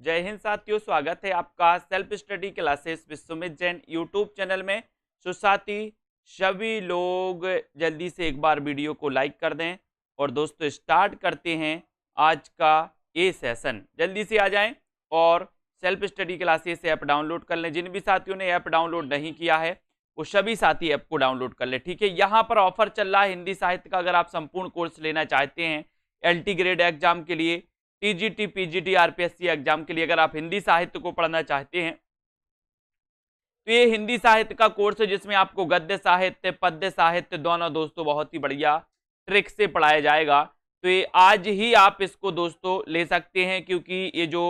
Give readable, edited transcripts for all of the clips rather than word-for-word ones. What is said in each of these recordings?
जय हिंद साथियों, स्वागत है आपका self study classes Vishwamit Jain YouTube channel में। तो साथी सभी लोग जल्दी से एक बार वीडियो को लाइक कर दें और दोस्तों स्टार्ट करते हैं आज का ये सेशन। जल्दी से आ जाएं और self study classes app download कर लें। जिन भी साथियों ने ऐप डाउनलोड नहीं किया है वो सभी साथी ऐप को डाउनलोड कर लें, ठीक है। यहाँ पर ऑफर चल रहा है हिंदी साहित्य का। अगर आप संपूर्ण कोर्स लेना चाहते हैं LT ग्रेड एग्जाम के लिए, TGT, PGT, RPSC एग्जाम के लिए, अगर आप हिंदी साहित्य को पढ़ना चाहते हैं तो ये हिंदी साहित्य का कोर्स है जिसमें आपको गद्य साहित्य, पद्य साहित्य दोनों दोस्तों बहुत ही बढ़िया ट्रिक से पढ़ाया जाएगा। तो ये आज ही आप इसको दोस्तों ले सकते हैं, क्योंकि ये जो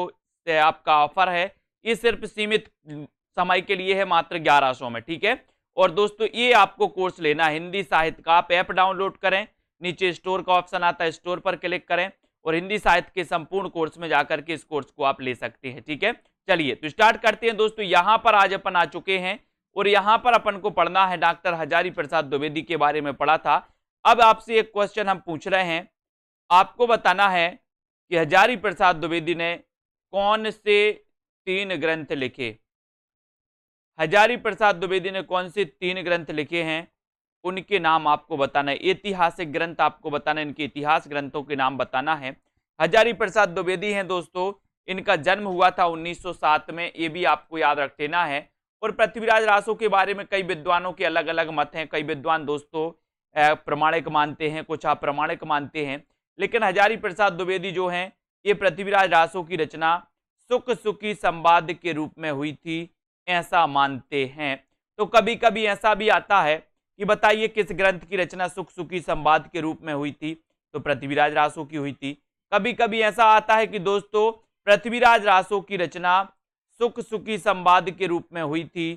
आपका ऑफर है ये सिर्फ सीमित समय के लिए है, मात्र 1100 में, ठीक है। और दोस्तों ये आपको कोर्स लेना है हिंदी साहित्य का। आप ऐप डाउनलोड करें, नीचे स्टोर का ऑप्शन आता है, स्टोर पर क्लिक करें और हिंदी साहित्य के संपूर्ण कोर्स में जाकर के इस कोर्स को आप ले सकते हैं, ठीक है। चलिए तो स्टार्ट करते हैं दोस्तों। यहां पर आज अपन आ चुके हैं और यहां पर अपन को पढ़ना है डॉक्टर हजारी प्रसाद द्विवेदी के बारे में पढ़ा था। अब आपसे एक क्वेश्चन हम पूछ रहे हैं, आपको बताना है कि हजारी प्रसाद द्विवेदी ने कौन से 3 ग्रंथ लिखे। हजारी प्रसाद द्विवेदी ने कौन से 3 ग्रंथ लिखे हैं, उनके नाम आपको बताना है। ऐतिहासिक ग्रंथ आपको बताना है, इनके इतिहास ग्रंथों के नाम बताना है। हजारी प्रसाद द्विवेदी हैं दोस्तों, इनका जन्म हुआ था 1907 में, ये भी आपको याद रख लेना है। और पृथ्वीराज रासो के बारे में कई विद्वानों के अलग अलग मत हैं। कई विद्वान दोस्तों प्रमाणिक मानते हैं, कुछ अप्रामाणिक मानते हैं, लेकिन हजारी प्रसाद द्विवेदी जो हैं ये पृथ्वीराज रासो की रचना सुख सुखी संवाद के रूप में हुई थी, ऐसा मानते हैं। तो कभी कभी ऐसा भी आता है कि बताइए किस ग्रंथ की रचना सुख सुखी संवाद के रूप में हुई थी, तो पृथ्वीराज रासो की हुई थी। कभी कभी ऐसा आता है कि दोस्तों पृथ्वीराज रासो की रचना सुख सुखी संवाद के रूप में हुई थी।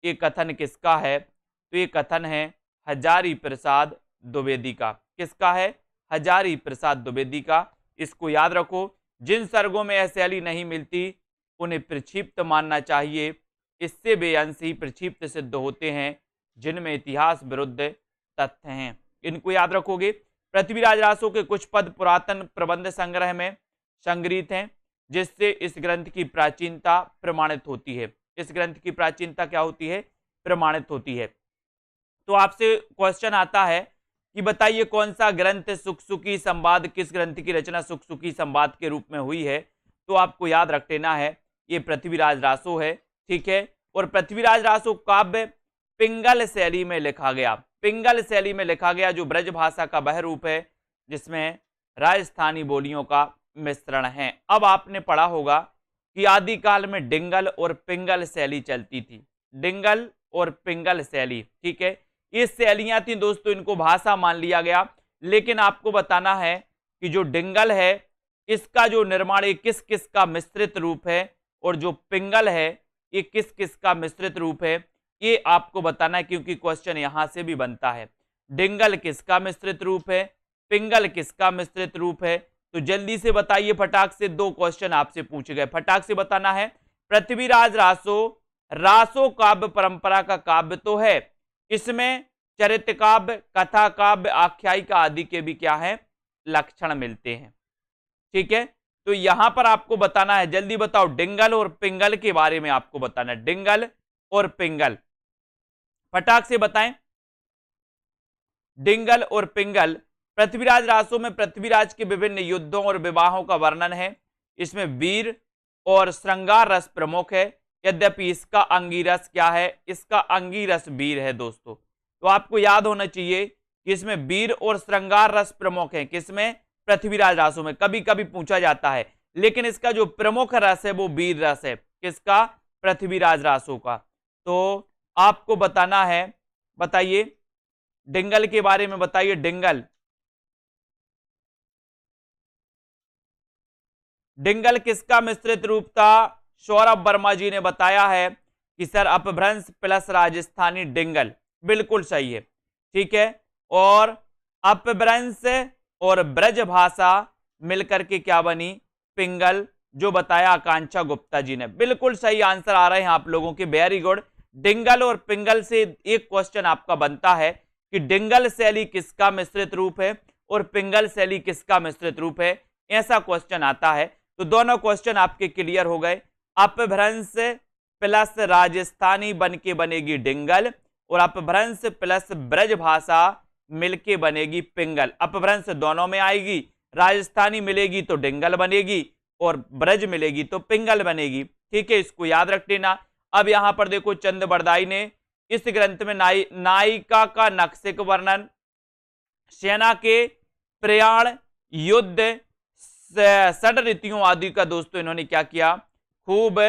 ये कथन किसका है, तो ये कथन है हजारी प्रसाद द्विवेदी का। किसका है, हजारी प्रसाद द्विवेदी का। इसको याद रखो, जिन सर्गों में यह शैली नहीं मिलती उन्हें प्रक्षिप्त मानना चाहिए। इससे वे अंश ही प्रक्षिप्त सिद्ध होते हैं जिनमें इतिहास विरुद्ध तथ्य हैं। इनको याद रखोगे। पृथ्वीराज रासो के कुछ पद पुरातन प्रबंध संग्रह में संग्रहित हैं, जिससे इस ग्रंथ की प्राचीनता प्रमाणित होती है। इस ग्रंथ की प्राचीनता क्या होती है, प्रमाणित होती है। तो आपसे क्वेश्चन आता है कि बताइए कौन सा ग्रंथ सुख सुखी संवाद, किस ग्रंथ की रचना सुख सुखी संवाद के रूप में हुई है, तो आपको याद रख लेना है ये पृथ्वीराज रासो है, ठीक है। और पृथ्वीराज रासो काव्य पिंगल शैली में लिखा गया। पिंगल शैली में लिखा गया, जो ब्रज भाषा का वह रूप है जिसमें राजस्थानी बोलियों का मिश्रण है। अब आपने पढ़ा होगा कि आदिकाल में डिंगल और पिंगल शैली चलती थी। डिंगल और पिंगल शैली, ठीक है, ये शैलियां थी दोस्तों, इनको भाषा मान लिया गया। लेकिन आपको बताना है कि जो डिंगल है इसका जो निर्माण ये किस किस का मिश्रित रूप है, और जो पिंगल है ये किस किस का मिश्रित रूप है, ये आपको बताना है, क्योंकि क्वेश्चन यहां से भी बनता है। डिंगल किसका मिश्रित रूप है, पिंगल किसका मिश्रित रूप है, तो जल्दी से बताइए फटाक से। 2 क्वेश्चन आपसे पूछे गए, फटाक से बताना है। पृथ्वीराज रासो रासो काव्य परंपरा का काव्य तो है, इसमें चरित्र काव्य, कथा काव्य, आख्यायिका आदि के भी क्या है, लक्षण मिलते हैं, ठीक है। तो यहां पर आपको बताना है, जल्दी बताओ, डिंगल और पिंगल के बारे में आपको बताना है। डिंगल और पिंगल फटाक से बताएं। डिंगल और पिंगल, पृथ्वीराज रासो में पृथ्वीराज के विभिन्न युद्धों और विवाहों का वर्णन है। इसमें वीर और श्रृंगार रस प्रमुख है, यद्यपि इसका अंगीरस क्या है, इसका अंगीरस वीर है दोस्तों। तो आपको याद होना चाहिए कि इसमें वीर और श्रृंगार रस प्रमुख है, किसमें, पृथ्वीराज रासो में। कभी कभी पूछा जाता है, लेकिन इसका जो प्रमुख रस है वो वीर रस है, किसका, पृथ्वीराज रासो का। तो आपको बताना है, बताइए डिंगल के बारे में बताइए। डिंगल, डिंगल किसका मिश्रित रूप था, सौरभ वर्मा जी ने बताया है कि सर अपभ्रंश प्लस राजस्थानी डिंगल, बिल्कुल सही है, ठीक है। और अपभ्रंश और ब्रज भाषा मिलकर के क्या बनी, पिंगल, जो बताया आकांक्षा गुप्ता जी ने। बिल्कुल सही आंसर आ रहे हैं आप लोगों के, वेरी गुड। डिंगल और पिंगल से एक क्वेश्चन आपका बनता है कि डिंगल शैली किसका मिश्रित रूप है और पिंगल शैली किसका मिश्रित रूप है, ऐसा क्वेश्चन आता है। तो दोनों क्वेश्चन आपके क्लियर हो गए। अपभ्रंश प्लस राजस्थानी बन के बनेगी डिंगल और अपभ्रंश प्लस ब्रज भाषा मिलके बनेगी पिंगल। अपभ्रंश दोनों में आएगी, राजस्थानी मिलेगी तो डिंगल बनेगी और ब्रज मिलेगी तो पिंगल बनेगी। ठीक है, इसको याद रख लेना। अब यहां पर देखो चंद बरदाई ने इस ग्रंथ में नायिका का नक्सिक वर्णन, सेना के प्रयाण, युद्ध, षड रीतियों आदि का दोस्तों इन्होंने क्या किया, खूब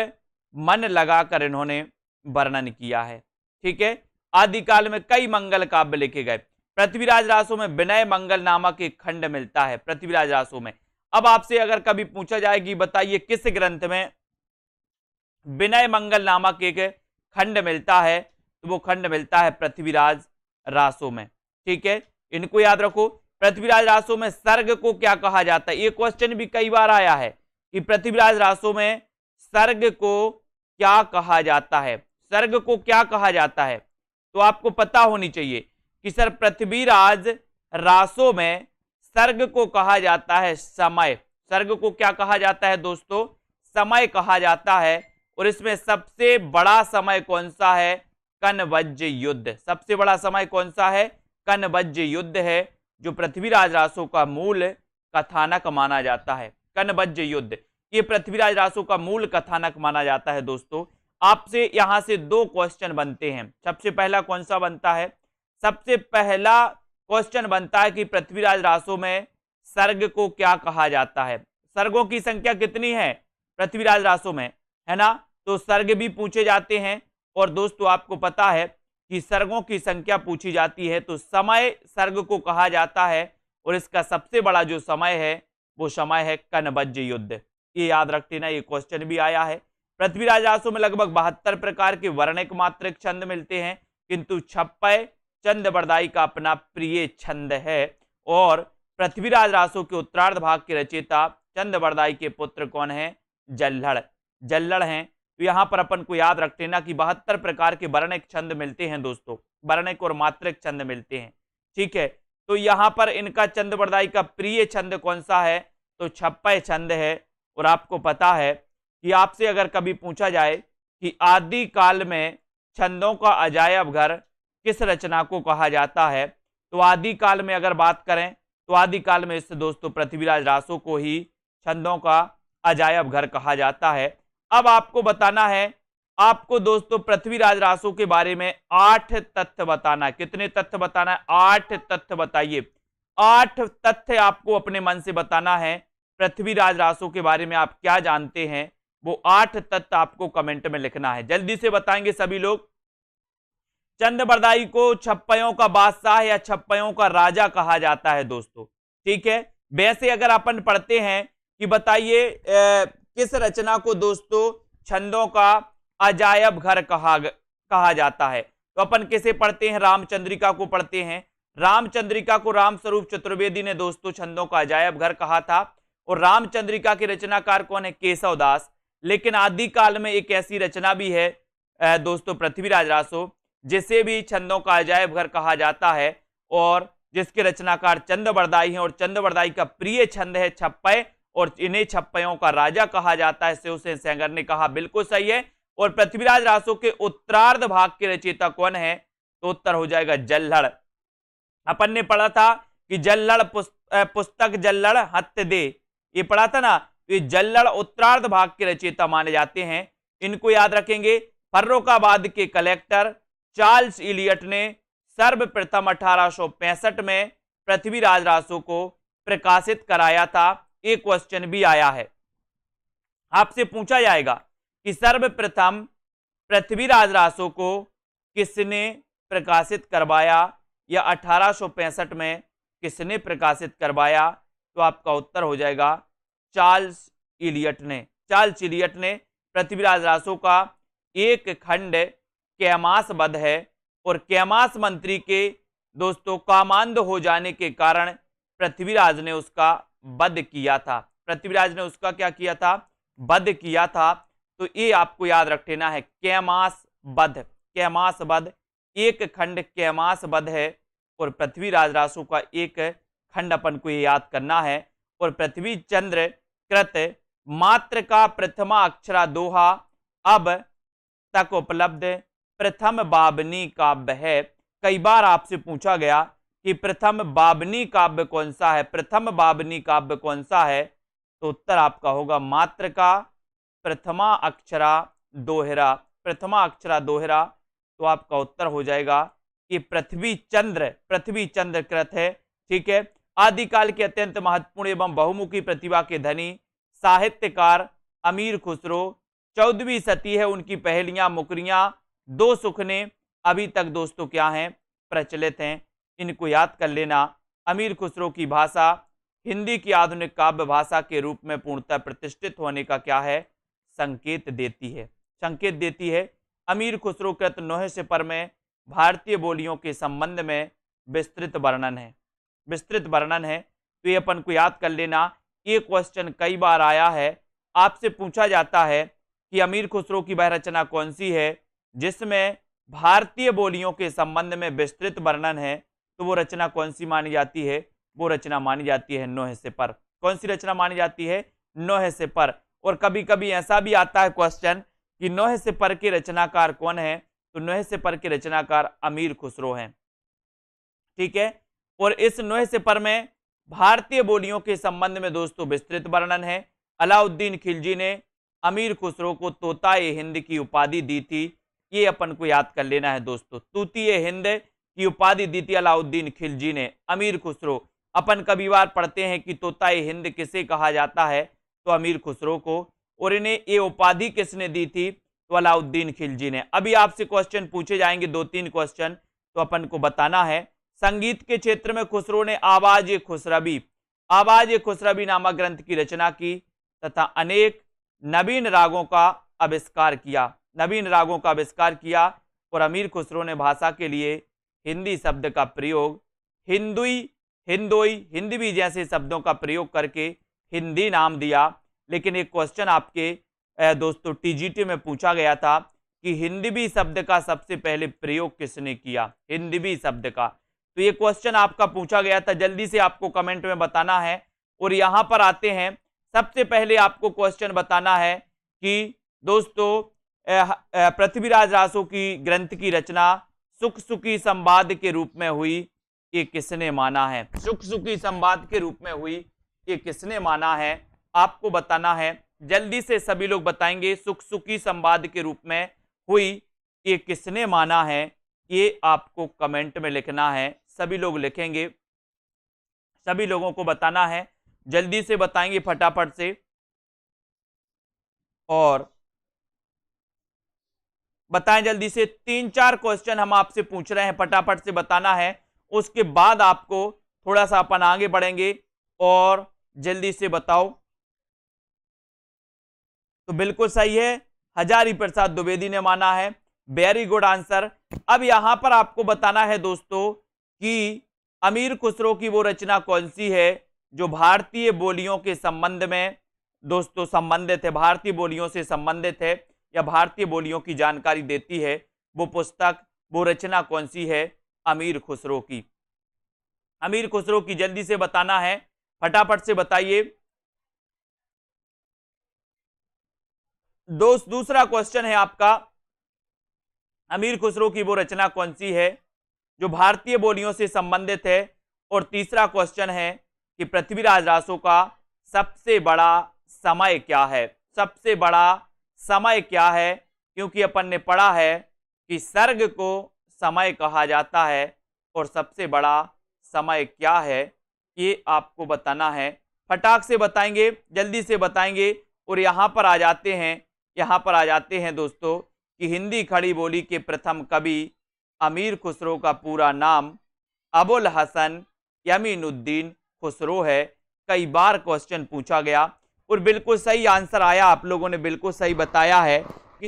मन लगाकर इन्होंने वर्णन किया है। ठीक है, आदिकाल में कई मंगल काव्य लिखे गए। पृथ्वीराज रासों में विनय मंगल नामक एक खंड मिलता है पृथ्वीराज रासों में। अब आपसे अगर कभी पूछा जाए कि बताइए किस ग्रंथ में विनय मंगल नामक एक खंड मिलता है, तो वो खंड मिलता है पृथ्वीराज रासों में। ठीक है, इनको याद रखो। पृथ्वीराज रासों में सर्ग को क्या कहा जाता है, ये क्वेश्चन भी कई बार आया है कि पृथ्वीराज रासों में सर्ग को क्या कहा जाता है, सर्ग को क्या कहा जाता है। तो आपको पता होनी चाहिए कि सर पृथ्वीराज रासों में सर्ग को कहा जाता है समय। सर्ग को क्या कहा जाता है दोस्तों, समय कहा जाता है। और इसमें सबसे बड़ा समय कौन सा है, कनवज्ज युद्ध। सबसे बड़ा समय कौन सा है, कनवज्ज युद्ध है, जो पृथ्वीराज रासों का मूल कथानक माना जाता है। कनवज्ज युद्ध ये पृथ्वीराज रासों का मूल कथानक माना जाता है। दोस्तों आपसे यहां से दो क्वेश्चन बनते हैं। सबसे पहला कौन सा बनता है, सबसे पहला क्वेश्चन बनता है कि पृथ्वीराज रासों में सर्ग को क्या कहा जाता है। सर्गों की संख्या कितनी है पृथ्वीराज रासों में, है ना, तो सर्ग भी पूछे जाते हैं। और दोस्तों आपको पता है कि सर्गों की संख्या पूछी जाती है तो समय सर्ग को कहा जाता है, और इसका सबसे बड़ा जो समय है वो समय है कनवज्ज युद्ध। ये याद रख लेना, ये क्वेश्चन भी आया है। पृथ्वीराज रासों में लगभग 72 प्रकार के वर्णिक मात्रिक छंद मिलते हैं, किंतु छप्पय चंद बरदाई का अपना प्रिय छंद है। और पृथ्वीराज रासों के उत्तरार्ध भाग के रचयिता चंद बरदाई के पुत्र कौन है, जल्लड़। जल्लड़ हैं। तो यहां पर अपन को याद रख लेना कि 72 प्रकार के वर्णिक छंद मिलते हैं दोस्तों, वर्णिक और मात्रिक छंद मिलते हैं। ठीक है, तो यहां पर इनका चंद बरदाई का प्रिय छंद कौन सा है, तो छप्पय छंद है। और आपको पता है कि आपसे अगर कभी पूछा जाए कि आदि काल में छंदों का अजायब घर किस रचना को कहा जाता है, तो आदि काल में अगर बात करें तो आदि काल में इससे दोस्तों पृथ्वीराज रासों को ही छंदों का अजायब घर कहा जाता है। अब आपको बताना है, आपको दोस्तों पृथ्वीराज रासों के बारे में 8 तथ्य बताना है। कितने तथ्य बताना है, 8 तथ्य बताइए। 8 तथ्य आपको अपने मन से बताना है। पृथ्वीराज रासों के बारे में आप क्या जानते हैं, वो 8 तथ्य आपको कमेंट में लिखना है। जल्दी से बताएंगे सभी लोग। चंद बरदाई को छप्पयों का बादशाह या छप्पयों का राजा कहा जाता है दोस्तों। ठीक है, वैसे अगर अपन पढ़ते हैं कि बताइए किस रचना को दोस्तों छंदों का अजायब घर कहा जाता है, तो अपन किसे पढ़ते हैं, रामचंद्रिका को पढ़ते हैं। रामचंद्रिका को रामस्वरूप चतुर्वेदी ने दोस्तों छंदों का अजायब घर कहा था। और रामचंद्रिका के रचनाकार कौन है, केशव दास। लेकिन आदिकाल में एक ऐसी रचना भी है दोस्तों पृथ्वीराज रासों, जिसे भी छंदों का अजायब घर कहा जाता है और जिसके रचनाकार चंद बरदाई हैं। और चंद बरदाई का प्रिय छंद है छप्पय, और इन्हें छप्पयों का राजा कहा जाता है। शिवसेन सेंगर ने कहा बिल्कुल सही है। और पृथ्वीराज रासों के उत्तरार्ध भाग के रचयिता कौन है, तो उत्तर हो जाएगा जल्लड़। अपन ने पढ़ा था कि जल्लड़ पुस्तक जल्लड़ हत्य दे, ये पढ़ा था ना। तो ये जल्लड़ उत्तरार्ध भाग के रचयिता माने जाते हैं, इनको याद रखेंगे। फर्रुखाबाद के कलेक्टर चार्ल्स इलियट ने सर्वप्रथम 1865 में पृथ्वीराज रासों को प्रकाशित कराया था। एक क्वेश्चन भी आया है, आपसे पूछा जाएगा कि सर्वप्रथम पृथ्वीराज रासों को किसने प्रकाशित करवाया या 1865 में किसने प्रकाशित करवाया, तो आपका उत्तर हो जाएगा चार्ल्स इलियट ने। चार्ल्स इलियट ने पृथ्वीराज रासों का एक खंड कैमासबद्ध है, और कैमास मंत्री के दोस्तों कामांध हो जाने के कारण पृथ्वीराज ने उसका वध किया था। पृथ्वीराज ने उसका क्या किया था, वध किया था। तो ये आपको याद रख लेना है, कैमासबद्ध। कैमासबद्ध एक खंड कैमासबद्ध है, और पृथ्वीराज रासों का एक खंड अपन को ये याद करना है। और पृथ्वी चंद्र कृत मात्र का प्रथमा अक्षरा दोहा अब तक उपलब्ध प्रथम बाबनी काव्य है। कई बार आपसे पूछा गया कि प्रथम बाबनी काव्य कौन सा है, प्रथम बाबनी काव्य कौन सा है, तो उत्तर आपका होगा मात्र का प्रथमा अक्षरा दोहरा। प्रथमा अक्षरा दोहरा, तो आपका उत्तर हो जाएगा कि पृथ्वी चंद्र कृत है। ठीक है। आदिकाल के अत्यंत महत्वपूर्ण एवं बहुमुखी प्रतिभा के धनी साहित्यकार अमीर खुसरो 14वीं सदी है। उनकी पहेलियां मुकरियां दो सुखने अभी तक दोस्तों क्या हैं, प्रचलित हैं। इनको याद कर लेना। अमीर खुसरो की भाषा हिंदी की आधुनिक काव्य भाषा के रूप में पूर्णतः प्रतिष्ठित होने का क्या है, संकेत देती है, संकेत देती है। अमीर खुसरो कृत नोहे सिपर में भारतीय बोलियों के संबंध में विस्तृत वर्णन है, विस्तृत वर्णन है। तो ये अपन को याद कर लेना। ये क्वेश्चन कई बार आया है, आपसे पूछा जाता है कि अमीर खुसरो की वह रचना कौन सी है जिसमें भारतीय बोलियों के संबंध में विस्तृत वर्णन है, तो वो रचना कौन सी मानी जाती है, वो रचना मानी जाती है नोहे सिपर। कौन सी रचना मानी जाती है, नोहे सिपर। और कभी कभी ऐसा भी आता है क्वेश्चन कि नोहे सिपर के रचनाकार कौन है, तो नोहे सिपर के रचनाकार अमीर खुसरो हैं। ठीक है। और इस नोहे सिपर में भारतीय बोलियों के संबंध में दोस्तों विस्तृत वर्णन है। अलाउद्दीन खिलजी ने अमीर खुसरो को तोताए हिंद की उपाधि दी थी, ये अपन को याद कर लेना है दोस्तों। तूतीए हिंद की उपाधि दी थी अलाउद्दीन खिलजी ने अमीर खुसरो। अपन कभी बार पढ़ते हैं कि तोताए हिंद किसे कहा जाता है, तो अमीर खुसरो को। और इन्हें ये उपाधि किसने दी थी, तो अलाउद्दीन खिलजी ने। अभी आपसे क्वेश्चन पूछे जाएंगे 2-3 क्वेश्चन, तो अपन को बताना है। संगीत के क्षेत्र में खुसरो ने आवाज खुसरबी नामक ग्रंथ की रचना की तथा अनेक नवीन रागों का आविष्कार किया, नवीन रागों का आविष्कार किया। और अमीर खुसरो ने भाषा के लिए हिंदी शब्द का प्रयोग हिंदुई, हिंदोई, हिंदवी जैसे शब्दों का प्रयोग करके हिंदी नाम दिया। लेकिन एक क्वेश्चन आपके दोस्तों टीजीटी में पूछा गया था कि हिंदवी शब्द का सबसे पहले प्रयोग किसने किया, हिंदवी शब्द का। तो ये क्वेश्चन आपका पूछा गया था, जल्दी से आपको कमेंट में बताना है। और यहां पर आते हैं, सबसे पहले आपको क्वेश्चन बताना है कि दोस्तों पृथ्वीराज रासो की ग्रंथ की रचना सुख सुखी संवाद के रूप में हुई, ये किसने माना है, सुख सुखी संवाद के रूप में हुई, ये किसने माना है, आपको बताना है। जल्दी से सभी लोग बताएंगे सुख सुखी संवाद के रूप में हुई, ये किसने माना है, ये आपको कमेंट में लिखना है। सभी लोग लिखेंगे, सभी लोगों को बताना है, जल्दी से बताएंगे फटाफट से। और बताएं जल्दी से, 3-4 क्वेश्चन हम आपसे पूछ रहे हैं, फटाफट से बताना है। उसके बाद आपको थोड़ा सा अपन आगे बढ़ेंगे और जल्दी से बताओ। तो बिल्कुल सही है, हजारी प्रसाद द्विवेदी ने माना है, वेरी गुड आंसर। अब यहां पर आपको बताना है दोस्तों कि अमीर खुसरो की वो रचना कौन सी है जो भारतीय बोलियों के संबंध में दोस्तों संबंधित है, भारतीय बोलियों से संबंधित है या भारतीय बोलियों की जानकारी देती है। वो पुस्तक, वो रचना कौन सी है, अमीर खुसरो की। अमीर खुसरो की जल्दी से बताना है, फटाफट से बताइए। दूसरा क्वेश्चन है आपका, अमीर खुसरो की वो रचना कौन सी है जो भारतीय बोलियों से संबंधित है। और तीसरा क्वेश्चन है कि पृथ्वीराज रासो का सबसे बड़ा समय क्या है, सबसे बड़ा समय क्या है, क्योंकि अपन ने पढ़ा है कि सर्ग को समय कहा जाता है और सबसे बड़ा समय क्या है, ये आपको बताना है। फटाक से बताएंगे, जल्दी से बताएंगे। और यहां पर आ जाते हैं, यहां पर आ जाते हैं दोस्तों कि हिंदी खड़ी बोली के प्रथम कवि अमीर खुसरो का पूरा नाम अबुल हसन यमीनुद्दीन खुसरो है। कई बार क्वेश्चन पूछा गया और बिल्कुल सही आंसर आया, आप लोगों ने बिल्कुल सही बताया है कि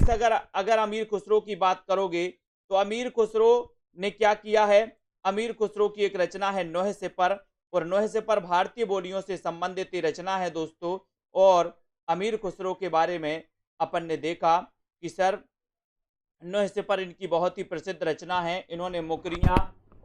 अगर अमीर खुसरो की बात करोगे तो अमीर खुसरो ने क्या किया है, अमीर खुसरो की एक रचना है नोहे सिपर, और नोहे सिपर भारतीय बोलियों से संबंधित रचना है दोस्तों। और अमीर खुसरो के बारे में अपन ने देखा कि सर नोहे सिपर इनकी बहुत ही प्रसिद्ध रचना है, इन्होंने मुकरियां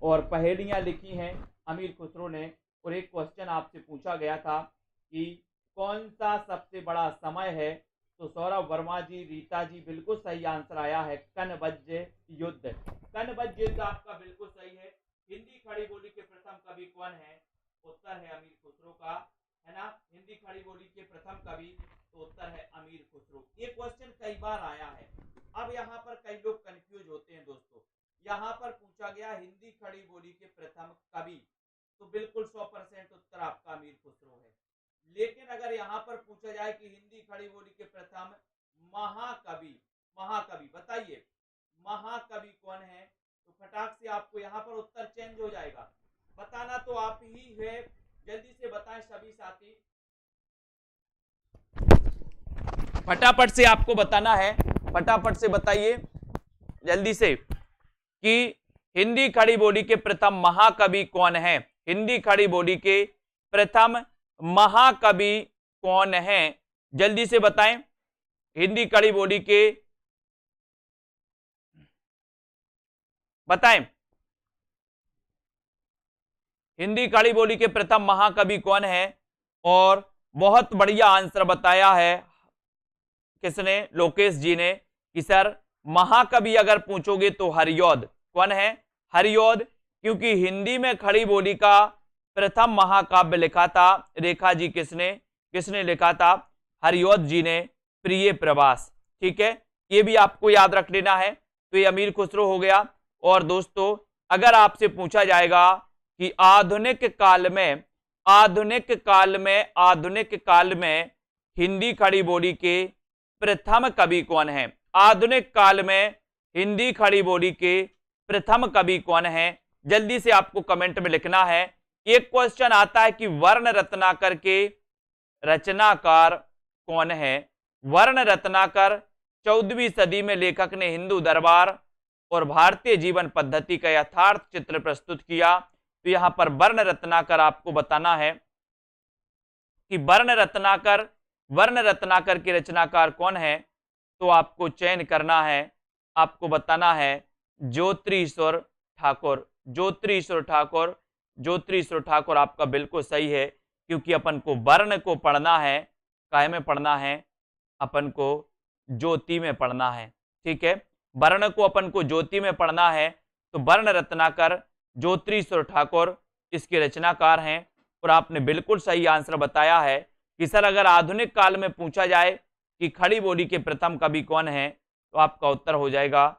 और पहेलियां लिखी हैं अमीर खुसरो ने। और एक क्वेश्चन आपसे पूछा गया था कि कौन सा सबसे बड़ा समय है? तो सौरभ वर्मा जी, रीता जी, बिल्कुल सही आंसर आया है कनवज्ज युद्ध। कनवज्ज युद्ध आपका बिल्कुल सही है। हिंदी खड़ी बोली के प्रथम कवि कौन है? उत्तर है अमीर खुसरो का, है ना। हिंदी खड़ी बोली के प्रथम कवि, तो उत्तर है अमीर खुसरो। ये क्वेश्चन कई बार आया है। अब यहाँ पर कई लोग कंफ्यूज होते हैं दोस्तों। यहाँ पर पूछा गया हिंदी खड़ी बोली के प्रथम कवि, तो बिल्कुल 100% उत्तर आपका अमीर खुसरो है। लेकिन अगर यहाँ पर पूछा जाए कि हिंदी खड़ी बोली के प्रथम महाकवि, महाकवि बताइए महाकवि कौन है, तो फटाक से आपको यहाँ पर उत्तर चेंज हो जाएगा। बताना तो आप ही है, जल्दी से बताएं सभी साथी, फटाफट से आपको बताना है, फटाफट से बताइए जल्दी से कि हिंदी खड़ी बोली के प्रथम महाकवि कौन है। हिंदी खड़ी बोली के प्रथम महाकवि कौन है, जल्दी से बताएं। हिंदी खड़ी बोली के बताएं, हिंदी खड़ी बोली के प्रथम महाकवि कौन है। और बहुत बढ़िया आंसर बताया है किसने? लोकेश जी ने, कि सर महाकवि अगर पूछोगे तो हरिऔध। कौन है? हरिऔध, क्योंकि हिंदी में खड़ी बोली का प्रथम महाकाव्य लिखा था, रेखा जी किसने लिखा था? हरिऔध जी ने, प्रिय प्रवास। ठीक है, ये भी आपको याद रख लेना है। तो ये अमीर खुसरो हो गया। और दोस्तों अगर आपसे पूछा जाएगा कि आधुनिक काल में हिंदी खड़ी बोली के प्रथम कवि कौन है? आधुनिक काल में हिंदी खड़ी बोली के प्रथम कवि कौन है? जल्दी से आपको कमेंट में लिखना है। एक क्वेश्चन आता है कि वर्ण रत्नाकर के रचनाकार कौन है? वर्ण रत्नाकर 14वीं सदी में लेखक ने हिंदू दरबार और भारतीय जीवन पद्धति का यथार्थ चित्र प्रस्तुत किया। तो यहां पर वर्ण रत्नाकर आपको बताना है कि वर्ण रत्नाकर के रचनाकार कौन है। तो आपको चयन करना है, आपको बताना है ज्योतिरीश्वर ठाकुर। ज्योतिरीश्वर ठाकुर आपका बिल्कुल सही है, क्योंकि अपन को वर्ण को पढ़ना है, काय में पढ़ना है? अपन को ज्योति में पढ़ना है। ठीक है, वर्ण को अपन को ज्योति में पढ़ना है। तो वर्ण रत्नाकर ज्योतिरीश्वर ठाकुर इसके रचनाकार हैं। और आपने बिल्कुल सही आंसर बताया है कि सर अगर आधुनिक काल में पूछा जाए कि खड़ी बोली के प्रथम कवि कौन है, तो आपका उत्तर हो जाएगा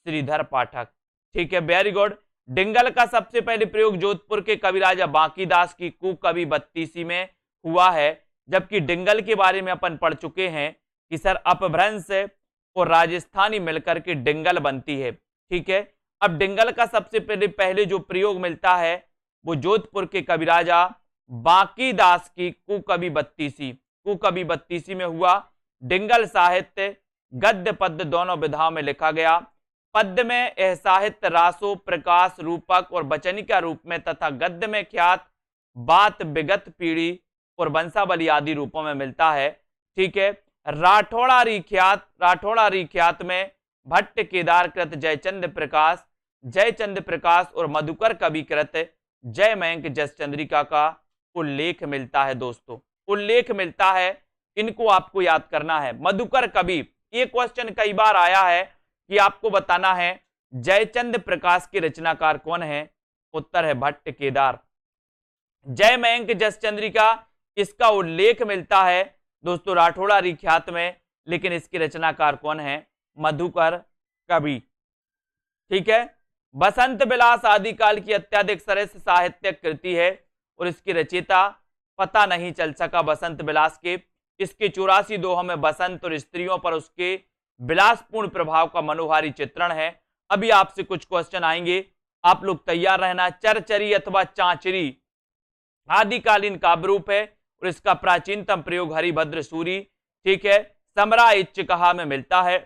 श्रीधर पाठक। ठीक है, वेरी गुड। डिंगल का सबसे पहले प्रयोग जोधपुर के कविराजा बांकीदास की कुकवि बत्तीसी में हुआ है। जबकि डिंगल के बारे में अपन पढ़ चुके हैं कि सर अपभ्रंश और राजस्थानी मिलकर के डिंगल बनती है। ठीक है, अब डिंगल का सबसे पहले जो प्रयोग मिलता है वो जोधपुर के कविराजा बांकीदास की कुकवि बत्तीसी में हुआ। डिंगल साहित्य गद्य पद्य दोनों विधाओं में लिखा गया। पद्य में यह साहित्य रासो, प्रकाश, रूपक और वचनिका रूप में तथा गद्य में ख्यात, बात, विगत, पीढ़ी और वंशावली आदि रूपों में मिलता है। ठीक है, राठौड़ारी ख्यात में भट्ट केदारकृत जयचंद प्रकाश और मधुकर कवि कृत जय मयंक जसचंद्रिका का उल्लेख मिलता है। दोस्तों उल्लेख मिलता है, इनको आपको याद करना है। मधुकर कवि, ये क्वेश्चन कई बार आया है कि आपको बताना है जयचंद प्रकाश के रचनाकार कौन है। उत्तर है भट्ट केदार। जय मयंक जसचंद्रिका, इसका उल्लेख मिलता है दोस्तों राठौड़ारी ख्यात में, लेकिन इसके रचनाकार कौन है? मधुकर कवि। ठीक है, बसंत विलास आदिकाल की अत्यधिक सरस साहित्यिक कृति है और इसकी रचयिता पता नहीं चल सका बसंत विलास के। इसके 84 दोहों में बसंत और स्त्रियों पर उसके विलासपूर्ण प्रभाव का मनोहारी चित्रण है। अभी आपसे कुछ क्वेश्चन आएंगे, आप लोग तैयार रहना। चरचरी अथवा चांचरी आदिकालीन काव्य रूप है और इसका प्राचीनतम प्रयोग हरिभद्र सूरी, ठीक है, समरा इच्चकहा में मिलता है।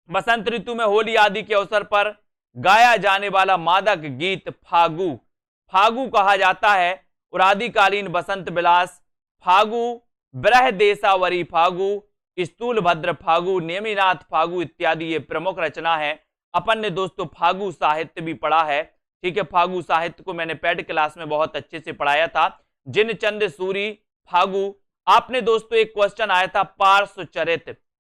बसंत ऋतु में होली आदि के अवसर पर गाया जाने वाला मादक गीत फागु कहा जाता है और आदिकालीन बसंत विलास फागु, बृहदेशावरी फागु, स्थूल भद्र फागु, नेमिनाथ फागु इत्यादि ये प्रमुख रचना है। अपन ने दोस्तों फागु साहित्य भी पढ़ा है। ठीक है, फागु साहित्य को मैंने पेड क्लास में बहुत अच्छे से पढ़ाया था। जिनचंद सूरी फागु। आपने दोस्तों एक क्वेश्चन आया था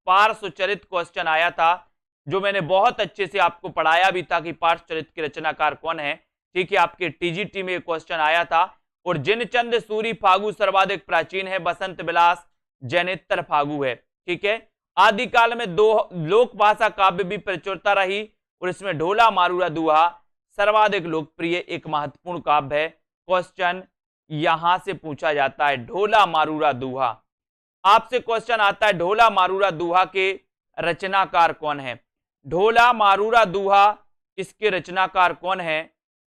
पार्श्वचरित क्वेश्चन आया था, जो मैंने बहुत अच्छे से आपको पढ़ाया भी था कि पार्श्वचरित के रचनाकार कौन है। ठीक है, आपके टीजीटी में क्वेश्चन आया था। और जिनचंद सूरी फागु सर्वाधिक प्राचीन है, बसंत विलास जैनेतर फागु है। ठीक है, आदिकाल में दो लोक भाषा काव्य भी प्रचुरता रही और इसमें ढोला मारूरा दोहा सर्वाधिक लोकप्रिय एक महत्वपूर्ण काव्य है। क्वेश्चन यहां से पूछा जाता है, ढोला मारूरा दोहा। आपसे क्वेश्चन आता है ढोला मारूरा दोहा के रचनाकार कौन है। ढोला मारूरा दोहा इसके रचनाकार कौन है,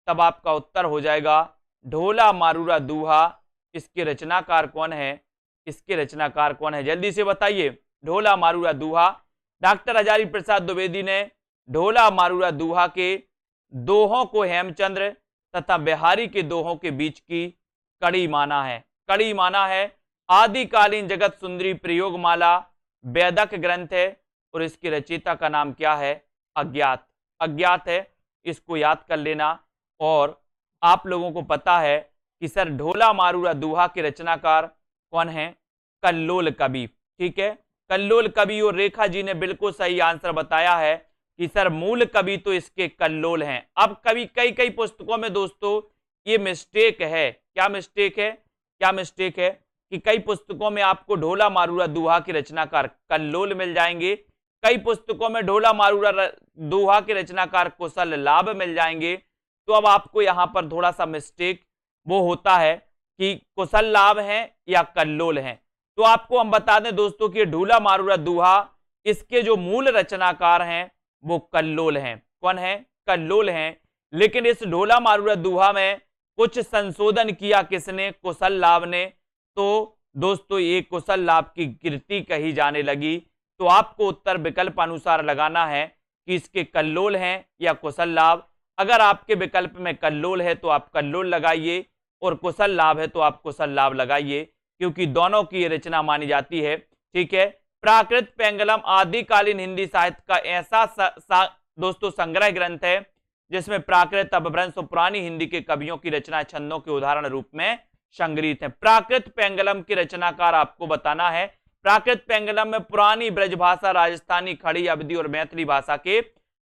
तब आपका उत्तर हो जाएगा ढोला मारूरा दोहा इसके रचनाकार कौन है। इसके रचनाकार कौन है, जल्दी से बताइए। ढोला मारूरा दोहा, डॉक्टर हजारी प्रसाद द्विवेदी ने ढोला मारूरा दोहा के दोहों को हेमचंद्र तथा बिहारी के दोहों के बीच की कड़ी माना है। आदिकालीन जगत सुंदरी प्रयोगमाला वेदक ग्रंथ है और इसके रचयिता का नाम क्या है, अज्ञात है। इसको याद कर लेना। और आप लोगों को पता है कि सर ढोला मारूरा दोहा के रचनाकार कौन है, कल्लोल कवि। ठीक है, कल्लोल कवि। और रेखा जी ने बिल्कुल सही आंसर बताया है कि सर मूल कवि तो इसके कल्लोल हैं। अब कवि कई पुस्तकों में दोस्तों ये मिस्टेक है। क्या मिस्टेक है कि कई पुस्तकों में आपको ढोला मारूरा दोहा के रचनाकार कल्लोल मिल जाएंगे, कई पुस्तकों में ढोला मारूरा दोहा के रचनाकार कुशल लाभ मिल जाएंगे। तो अब आपको यहां पर थोड़ा सा मिस्टेक वो होता है कि कुशल लाभ है या कल्लोल है। तो आपको हम बता दें दोस्तों कि ढोला मारूरा दोहा इसके जो मूल रचनाकार हैं वो कल्लोल हैं। कौन है, कल्लोल हैं। लेकिन इस ढोला मारूरा दोहा में कुछ संशोधन किया किसने, कुशल लाभ ने। तो दोस्तों ये कुशल लाभ की कृति कही जाने लगी। तो आपको उत्तर विकल्प अनुसार लगाना है कि इसके कल्लोल हैं या कुशल लाभ। अगर आपके विकल्प में कल्लोल है तो आप कल्लोल लगाइए और कुशल लाभ है तो आप कुशल लाभ लगाइए, क्योंकि दोनों की रचना मानी जाती है। ठीक है, प्राकृत पेंगलम आदिकालीन हिंदी साहित्य का ऐसा दोस्तों संग्रह ग्रंथ है जिसमें प्राकृत, अपभ्रंश और पुरानी हिंदी के कवियों की रचना छंदों के उदाहरण रूप में संग्रहित है। प्राकृत पेंगलम की रचनाकार आपको बताना है। प्राकृत पेंगलम में पुरानी ब्रजभाषा, राजस्थानी, खड़ी, अवधी और मैथिली भाषा के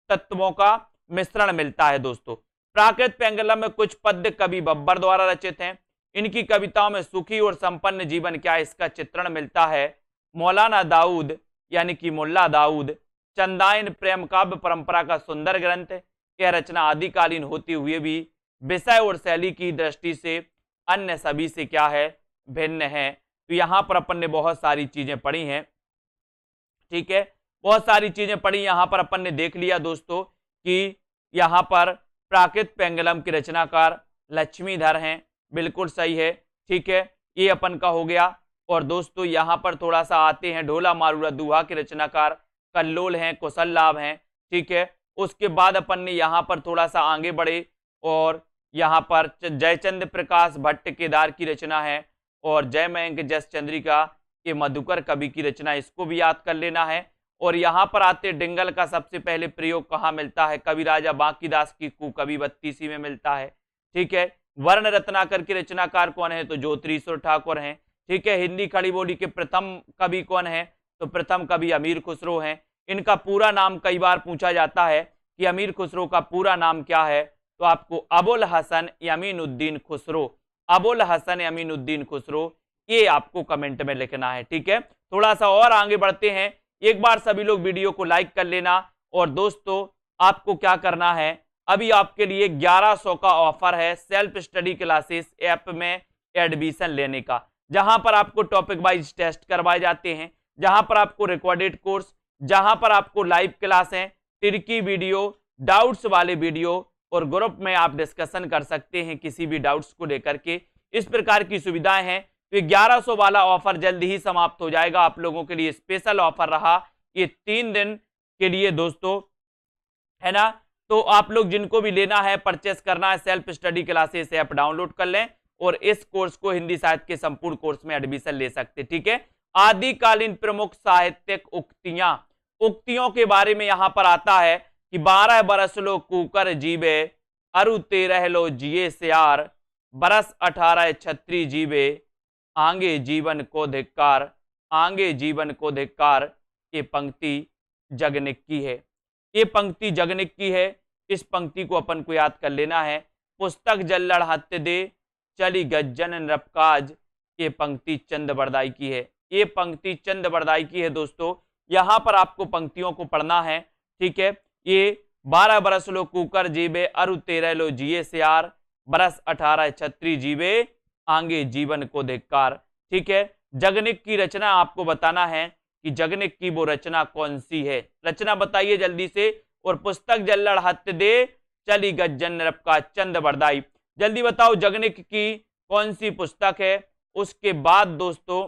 तत्वों का मिश्रण मिलता है। दोस्तों प्राकृत पेंगलम में कुछ पद्य कवि बब्बर द्वारा रचित हैं। इनकी कविताओं में सुखी और संपन्न जीवन क्या है इसका चित्रण मिलता है। मौलाना दाऊद यानी कि मुल्ला दाऊद चंदायन प्रेम काव्य परंपरा का सुंदर ग्रंथ। यह रचना आदिकालीन होते हुए भी विषय और शैली की दृष्टि से अन्य सभी से क्या है, भिन्न है। तो यहां पर अपन ने बहुत सारी चीजें पढ़ी हैं। ठीक है, बहुत सारी चीजें पढ़ी। यहां पर अपन ने देख लिया दोस्तों कि यहां पर प्राकृत पेंगलम के रचनाकार लक्ष्मीधर हैं, बिल्कुल सही है। ठीक है, ये अपन का हो गया। और दोस्तों यहां पर थोड़ा सा आते हैं, ढोला मारूरा दोहा के रचनाकार कल्लोल हैं, कुशल लाभ हैं। ठीक है, उसके बाद अपन ने यहां पर थोड़ा सा आगे बढ़े और यहां पर जयचंद प्रकाश भट्ट केदार की रचना है और जय मयंक जस चंद्रिका के मधुकर कवि की रचना, इसको भी याद कर लेना है। और यहां पर आते डिंगल का सबसे पहले प्रयोग कहाँ मिलता है, कवि राजा बांकीदास की कुकवि 32 में मिलता है। ठीक है, वर्ण रत्नाकर के रचनाकार कौन है, तो ज्योतिरीश्वर ठाकुर हैं। ठीक है, हिंदी खड़ी बोली के प्रथम कवि कौन है, तो प्रथम कवि अमीर खुसरो हैं। इनका पूरा नाम कई बार पूछा जाता है कि अमीर खुसरो का पूरा नाम क्या है, तो आपको अबुल हसन यमीनुद्दीन खुसरो, अबुल हसन यमीनुद्दीन खुसरो, ये आपको कमेंट में लिखना है। ठीक है, थोड़ा सा और आगे बढ़ते हैं। एक बार सभी लोग वीडियो को लाइक कर लेना। और दोस्तों आपको क्या करना है, अभी आपके लिए 1100 का ऑफर है सेल्फ स्टडी क्लासेस ऐप में एडमिशन लेने का, जहां पर आपको टॉपिक वाइज टेस्ट करवाए जाते हैं, जहां पर आपको रिकॉर्डेड कोर्स, जहां पर आपको लाइव क्लास है, तिरकी वीडियो, डाउट्स वाले वीडियो और ग्रुप में आप डिस्कशन कर सकते हैं किसी भी डाउट्स को लेकर के। इस प्रकार की सुविधाएं हैं। तो 1100 वाला ऑफर जल्द ही समाप्त हो जाएगा। आप लोगों के लिए स्पेशल ऑफर रहा ये 3 दिन के लिए दोस्तों, है ना। तो आप लोग जिनको भी लेना है, परचेस करना है, self study classes app download कर लें और इस कोर्स को हिंदी साहित्य के संपूर्ण कोर्स में एडमिशन ले सकते। ठीक है, आदिकालीन प्रमुख साहित्यिक उक्तियां, उक्तियों के बारे में यहां पर आता है कि 12 बरस लो कुकर जीवे, अरु 13 लो जिये सियार, बरस 18 छत्री जीवे, आगे जीवन को धिक्कार, आगे जीवन को धिक्कार। ये पंक्ति जगनिक की है, ये पंक्ति जगनिक की है। इस पंक्ति को अपन को याद कर लेना है। पुस्तक जल्लड़ हत्य दे, चली गज्जन नृपकाज। ये पंक्ति चंद बरदाई की है, ये पंक्ति चंद बरदाई की है दोस्तों। यहां पर आपको पंक्तियों को पढ़ना है, ठीक है। ये 12 बरस लो कुकर जीवे, अरु 13 लो जिए सियार, बरस 18 छत्री जीवे, आगे जीवन को धिक्कार। ठीक है, जगनिक की रचना आपको बताना है कि जगनिक की वो रचना कौन सी है। रचना बताइए जल्दी से। और पुस्तक जल्लड़ हत्य दे, चली गज्जन नृपका चंद बरदाई। जल्दी बताओ जगनिक की कौन सी पुस्तक है। उसके बाद दोस्तों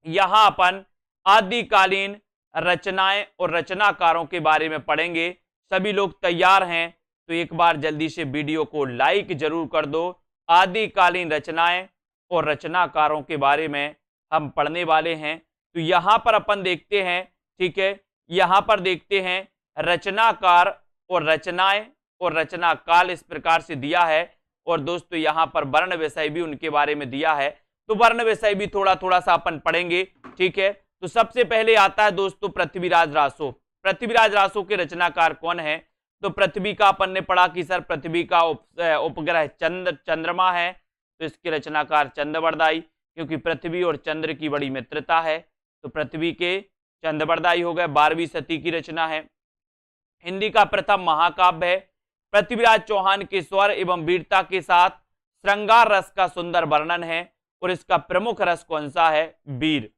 यहां अपन आदिकालीन रचनाएं और रचनाकारों के बारे में पढ़ेंगे। सभी लोग तैयार हैं तो एक बार जल्दी से वीडियो को लाइक जरूर कर दो। आदिकालीन रचनाएं और रचनाकारों के बारे में हम पढ़ने वाले हैं। तो यहां पर अपन देखते हैं, ठीक है, यहां पर देखते हैं रचनाकार और रचनाएं और रचना काल इस प्रकार से दिया है। और दोस्तों यहां पर वर्ण विषय भी उनके बारे में दिया है, तो वर्ण विषय भी थोड़ा थोड़ा सा अपन पढ़ेंगे, ठीक है। तो सबसे पहले आता है दोस्तों पृथ्वीराज रासो। पृथ्वीराज रासो के रचनाकार कौन है। तो पृथ्वी का अपन ने पढ़ा कि सर पृथ्वी का उपग्रह चंद्रमा है, तो इसके रचनाकार चंद्रबरदाई, क्योंकि पृथ्वी और चंद्र की बड़ी मित्रता है, तो पृथ्वी के चंद्रबरदाई हो गए। 12वीं सदी की रचना है। हिंदी का प्रथम महाकाव्य है। पृथ्वीराज चौहान के स्वर एवं वीरता के साथ श्रृंगार रस का सुंदर वर्णन है, और इसका प्रमुख रस कौन सा है, वीर।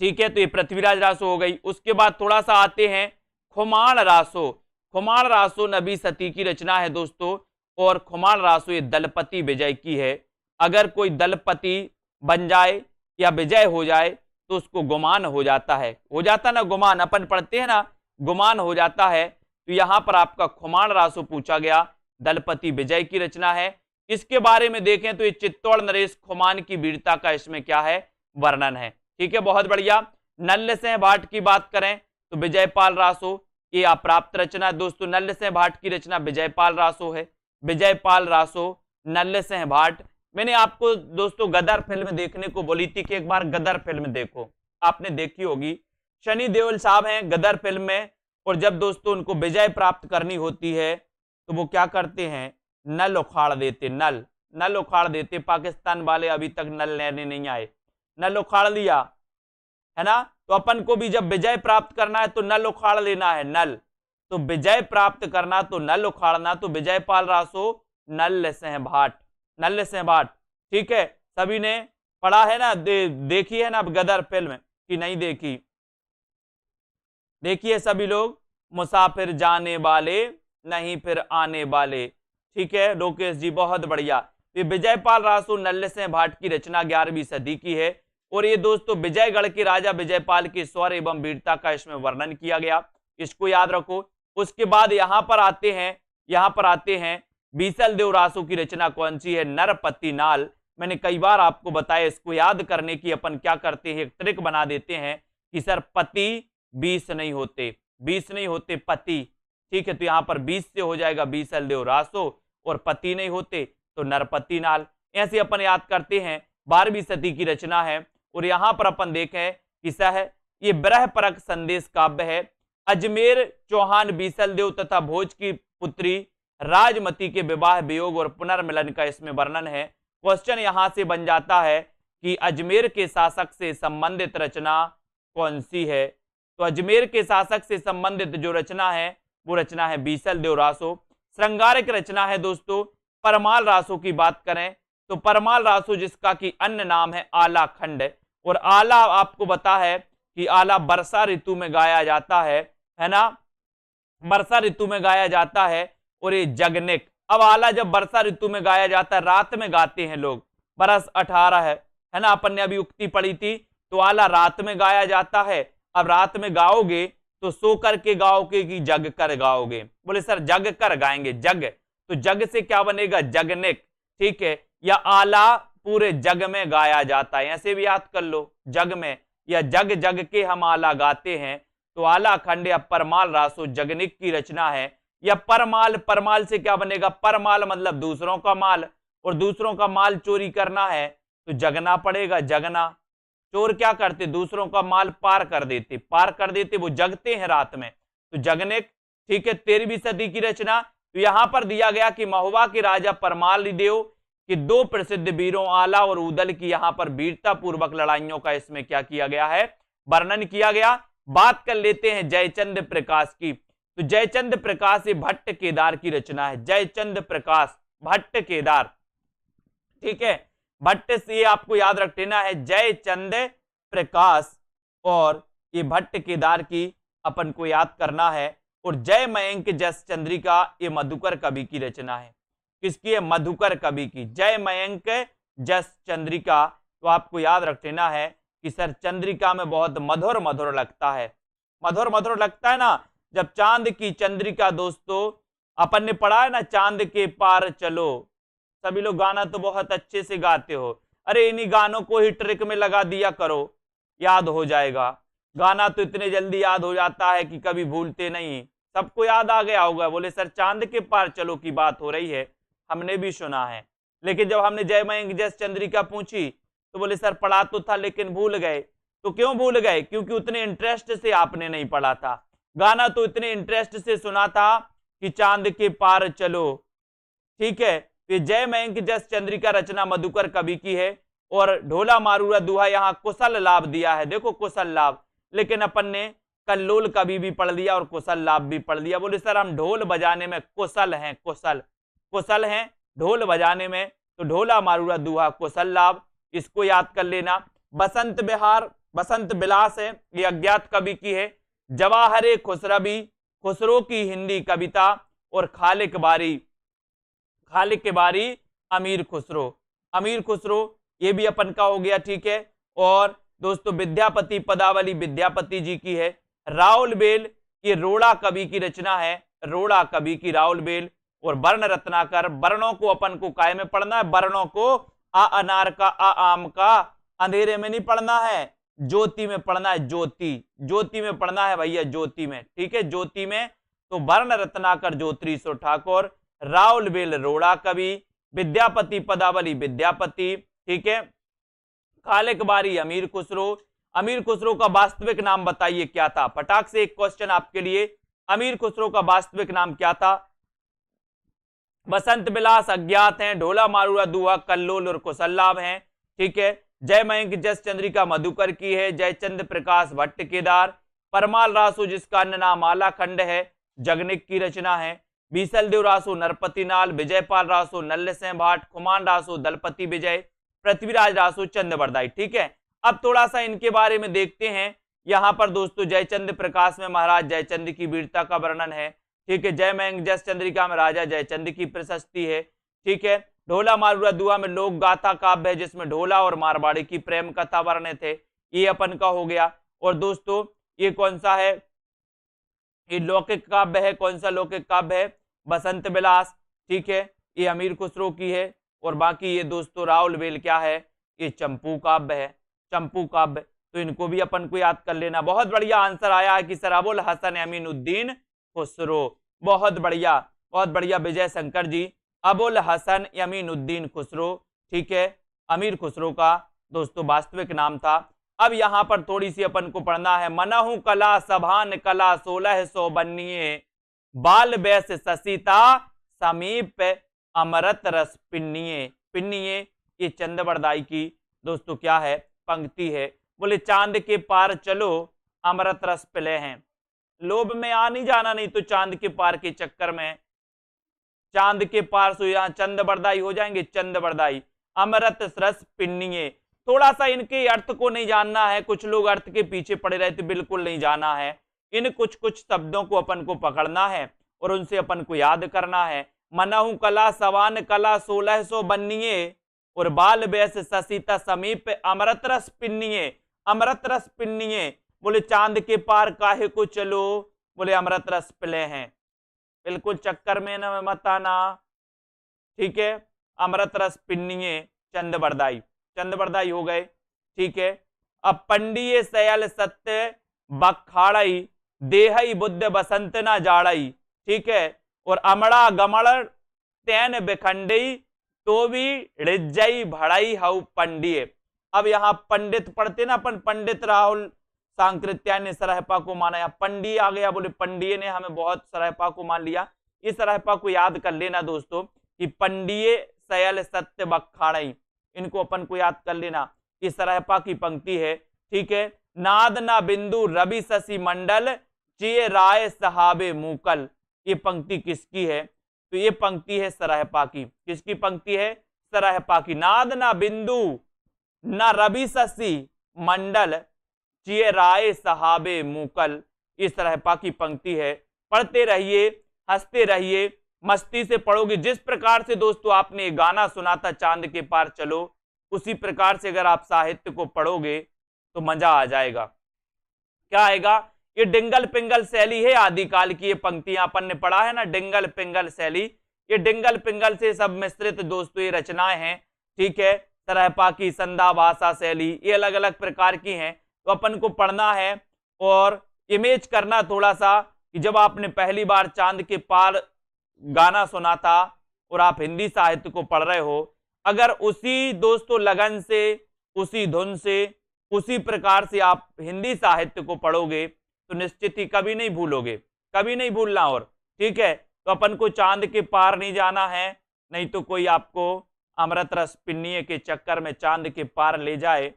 ठीक है, तो ये पृथ्वीराज रासो हो गई। उसके बाद थोड़ा सा आते हैं खुमाण रासो। खुमाण रासो 9वीं सदी की रचना है दोस्तों, और खुमाण रासो ये दलपति विजय की है। अगर कोई दलपति बन जाए या विजय हो जाए तो उसको गुमान हो जाता है, हो जाता ना गुमान, अपन पढ़ते हैं ना गुमान हो जाता है। तो यहां पर आपका खुमाण रासो पूछा गया, दलपति विजय की रचना है। इसके बारे में देखें तो ये चित्तौड़ नरेश खुमान की वीरता का इसमें क्या है, वर्णन है। ठीक है, बहुत बढ़िया। नल्ल सिंह भाट की बात करें तो विजयपाल रासो, ये अप्राप्त रचना है दोस्तों। नल्ल सिंह भाट की रचना विजयपाल रासो है। विजयपाल रासो, नल्ल सिंह भाट। मैंने आपको दोस्तों गदर फिल्म देखने को बोली थी कि एक बार गदर फिल्म देखो, आपने देखी होगी। सनी देओल साहब हैं गदर फिल्म में, और जब दोस्तों उनको विजय प्राप्त करनी होती है तो वो क्या करते हैं, नल उखाड़ देते, नल उखाड़ देते। पाकिस्तान वाले अभी तक नल लेने नहीं आए, नल उखाड़ लिया है ना। तो अपन को भी जब विजय प्राप्त करना है तो नल उखाड़ लेना है, नल। तो विजय प्राप्त करना तो नल उखाड़ना, तो विजयपाल रासो, नल्ल सिंह भाट, नल्ल सिंह भाट। ठीक है, सभी ने पढ़ा है ना, देखी है ना गदर फिल्म कि नहीं देखी, देखिए सभी लोग। मुसाफिर जाने वाले नहीं फिर आने वाले, ठीक है लोकेश जी, बहुत बढ़िया। ये विजयपाल रासो नल्ल सिंह भाट की रचना 11वीं सदी की है, और ये दोस्तों विजयगढ़ के राजा विजयपाल के स्वर एवं वीरता का इसमें वर्णन किया गया, इसको याद रखो। उसके बाद यहां पर आते हैं बीसल देव रासो की रचना कौन सी है, नरपति नाल। मैंने कई बार आपको बताया, इसको याद करने की अपन क्या करते हैं, एक ट्रिक बना देते हैं कि सर पति 20 नहीं होते, 20 नहीं होते पति। ठीक है, तो यहां पर 20 से हो जाएगा बीसल देव रासो, और पति नहीं होते तो नरपति नाल। ऐसे अपन याद करते हैं। 12वीं सदी की रचना है, और यहां पर अपन देखें किसा है, ये ब्रह परक संदेश काव्य है। अजमेर चौहान बीसल देव तथा भोज की पुत्री राजमती के विवाह वियोग और पुनर्मिलन का इसमें वर्णन है। क्वेश्चन यहां से बन जाता है कि अजमेर के शासक से संबंधित रचना कौन सी है। तो अजमेर के शासक से संबंधित जो रचना है वो रचना है बीसल देव रासो। श्रृंगारिक रचना है दोस्तों परमाल रासो की बात करें तो परमाल रासो, जिसका कि अन्य नाम है आला खंड, और आला आपको पता है कि आला वर्षा ऋतु में गाया जाता है ना, वर्षा ऋतु में गाया जाता है। और ये जगनिक, अब आला जब वर्षा ऋतु में गाया जाता है, रात में गाते हैं लोग, बरस 18 है ना, अपन ने अभी उक्ति पढ़ी थी, तो आला रात में गाया जाता है। अब रात में गाओगे तो सो करके गाओगे कि जग कर गाओगे, बोले सर जग कर गाएंगे, जग, तो जग से क्या बनेगा, जगनिक। ठीक है, या आला पूरे जग में गाया जाता है, ऐसे भी याद कर लो, जग में, या जग जग के हम आला गाते हैं। तो आला खंड या परमाल रासो जगनिक की रचना है। या परमाल, परमाल से क्या बनेगा, परमाल मतलब दूसरों का माल, और दूसरों का माल चोरी करना है तो जगना पड़ेगा, जगना। चोर क्या करते, दूसरों का माल पार कर देते, वो जगते हैं रात में, तो जगने। ठीक है, 13वीं सदी की रचना। तो यहां पर दिया गया कि महुआ के राजा परमाल देव कि 2 प्रसिद्ध वीरों आला और उदल की यहां पर वीरता पूर्वक लड़ाइयों का इसमें क्या किया गया है, वर्णन किया गया। बात कर लेते हैं जयचंद प्रकाश की। तो जयचंद प्रकाश ये भट्ट केदार की रचना है, जयचंद प्रकाश भट्ट केदार। ठीक है, भट्ट से ये आपको याद रख लेना है, जयचंद प्रकाश, और ये भट्ट केदार की अपन को याद करना है। और जय मयंक जस चंद्रिका ये मधुकर कवि की रचना है। किसकी है, मधुकर कवि की, जय मयंक जस चंद्रिका। तो आपको याद रख लेना है कि सर चंद्रिका में बहुत मधुर मधुर लगता है, मधुर मधुर लगता है ना, जब चांद की चंद्रिका। दोस्तों अपन ने पढ़ा है ना, चांद के पार चलो। सभी लोग गाना तो बहुत अच्छे से गाते हो, अरे इन्हीं गानों को ही ट्रिक में लगा दिया करो, याद हो जाएगा। गाना तो इतने जल्दी याद हो जाता है कि कभी भूलते नहीं। सबको याद आ गया होगा। बोले सर चांद के पार चलो की बात हो रही है, हमने भी सुना है, लेकिन जब हमने जय मयंक जस चंद्रिका पूछी तो बोले सर पढ़ा तो था लेकिन भूल गए। तो क्यों भूल गए, क्योंकि उतने इंटरेस्ट से आपने नहीं पढ़ा था। गाना तो इतने इंटरेस्ट से सुना था कि चांद के पार चलो। ठीक है, ये जय मयंक जस चंद्रिका रचना मधुकर कवि की है। और ढोला मारूरा दुहा यहाँ कुशल लाभ दिया है, देखो कुशल लाभ, लेकिन अपन ने कल्लोल कवि भी पढ़ लिया और कुशल लाभ भी पढ़ लिया। बोले सर हम ढोल बजाने में कुशल हैं, कुशल हैं ढोल बजाने में, तो ढोला मारूरा दुहा कुशल लाभ, इसको याद कर लेना। बसंत बिहार बसंत विलास है, ये अज्ञात कवि की है। जवाहरे खुसरवी खुसरो की हिंदी कविता। और खालिक बारी अमीर खुसरो ये भी अपन का हो गया। ठीक है, और दोस्तों विद्यापति पदावली विद्यापति जी की है। राउल बेल ये रोड़ा कवि की रचना है, रोड़ा कवि की राउल बेल। और वर्ण रत्नाकर, वर्णों को अपन को काय में पढ़ना है, वर्णों को आ अनार का, आ आम का, अंधेरे में नहीं पढ़ना है, ज्योति में पढ़ना है, ज्योति में पढ़ना है भैया, ज्योति में। ठीक है, ज्योति में। तो वर्ण रत्नाकर ज्योतिषो ठाकुर, राउल बेल रोड़ा कवि, विद्यापति पदावली विद्यापति। ठीक है, खालिक बारी अमीर खुसरो का वास्तविक नाम बताइए क्या था। फटाक से एक क्वेश्चन आपके लिए, अमीर खुसरो का वास्तविक नाम क्या था। बसंत विलास अज्ञात हैं, ढोला मारूरा दुहा कल्लोल और कुशल लाभ हैं। ठीक है, जय मयंक जस चंद्रिका मधुकर की है, जयचंद प्रकाश भट्ट केदार, परमाल रासो जिसका अन्य नाम आलाखंड है जगनिक की रचना है, बीसल देव रासो नरपति नाल, विजयपाल रासो नल्ल सिंह भाट, खुमान रासो दलपति विजय, पृथ्वीराज रासो चंद्रबरदाई। ठीक है, अब थोड़ा सा इनके बारे में देखते हैं। यहां पर दोस्तों जयचंद प्रकाश में महाराज जयचंद की वीरता का वर्णन है। ठीक है, जय मयंक जस चंद्रिका में राजा जयचंद की प्रशस्ति है। ठीक है, ढोला मारूरा दुआ में लोक गाथा काव्य है जिसमें ढोला और मारवाड़ी की प्रेम कथा वर्णित है, ये अपन का हो गया। और दोस्तों ये कौन सा है, ये लौकिक काव्य है। कौन सा लौकिक काव्य है, बसंत विलास। ठीक है, ये अमीर खुसरो की है। और बाकी ये दोस्तों राउल बेल क्या है, ये चंपू काव्य है, चंपू काव्य। तो इनको भी अपन को याद कर लेना। बहुत बढ़िया आंसर आया है कि सर अबुल हसन अमीनुद्दीन खुसरो, बहुत बढ़िया विजय शंकर जी, अबुल हसन अमीनुद्दीन खुसरो। ठीक है, अमीर खुसरो का दोस्तों वास्तविक नाम था। अब यहां पर थोड़ी सी अपन को पढ़ना है। मनहु कला सभान कला 1600 बन्निये, बाल बैस ससीता समीप अमृत रस पिन्निये। पिन्निये ये चंद्रबरदाई की दोस्तों क्या है, पंक्ति है। बोले चांद के पार चलो अमृत रस पिले हैं, लोभ में आ नहीं जाना, नहीं तो चांद के पार के चक्कर में, चांद के पार सो यहाँ चंद्रबरदाई हो जाएंगे, चंद्रबरदाई अमृत रस पिन्निये। थोड़ा सा इनके अर्थ को नहीं जानना है, कुछ लोग अर्थ के पीछे पड़े रहते, बिल्कुल नहीं जाना है। इन कुछ कुछ शब्दों को अपन को पकड़ना है और उनसे अपन को याद करना है। मनहु कला सवान कला 1600 बन्निये, और बाल बैस ससीता समीप अमृत रस पिन्निये, अमृत रस पिन्निये। बोले चांद के पार काहे को चलो, बोले अमृत रस पिले हैं, बिल्कुल चक्कर में न मत आना। ठीक है, अमृत रस पिन्निये चंद्रबरदाई, चंद्रबरदाई हो गए। ठीक है, अब पंडिये सयल सत्य बखाड़ई, देहई बुद्ध बसंत ना जाड़ई। ठीक है, और अमड़ा गमड़ तैन बेखंडई तो भी रिज्जई भड़ई हऊ पंडिये। अब यहाँ पंडित पढ़ते ना अपन, पंडित राहुल सांकृत्या ने सरहपा को माना, या पंडिय आ गया, बोले पंडिये ने हमें बहुत सरहपा को मान लिया। इस सरहपा को याद कर लेना दोस्तों कि पंडिये सयल सत्य बखाड़ई, इनको अपन को याद कर लेना। इस सरहपा की पंक्ति है, ठीक है। नाद ना बिंदु रवि शशि मंडल चे राय सहाबे मूकल, ये पंक्ति किसकी है? तो ये पंक्ति है सरहपा की। किसकी पंक्ति है? सरहपा की। नाद ना बिंदु न रवि शशि मंडल चे राय सहाबे मूकल, इस सरहपा की पंक्ति है। पढ़ते रहिए, हंसते रहिए, मस्ती से पढ़ोगे। जिस प्रकार से दोस्तों आपने गाना सुना था चांद के पार चलो, उसी प्रकार से अगर आप साहित्य को पढ़ोगे तो मजा आ जाएगा। क्या आएगा? ये डिंगल पिंगल शैली है आदिकाल की, ये पंक्तियां अपन ने पढ़ा है ना, डिंगल पिंगल शैली। ये डिंगल पिंगल से सब मिश्रित दोस्तों ये रचनाएं हैं, ठीक है। सरहपा की संधा भाषा शैली, ये अलग अलग प्रकार की हैं, तो अपन को पढ़ना है और इमेज करना थोड़ा सा कि जब आपने पहली बार चांद के पार गाना सुना था और आप हिंदी साहित्य को पढ़ रहे हो, अगर उसी दोस्तों लगन से, उसी धुन से, उसी प्रकार से आप हिंदी साहित्य को पढ़ोगे तो निश्चित ही कभी नहीं भूलोगे, कभी नहीं भूलना। और ठीक है, तो अपन को चांद के पार नहीं जाना है, नहीं तो कोई आपको अमृत रस पिन्नीए के चक्कर में चांद के पार ले जाए,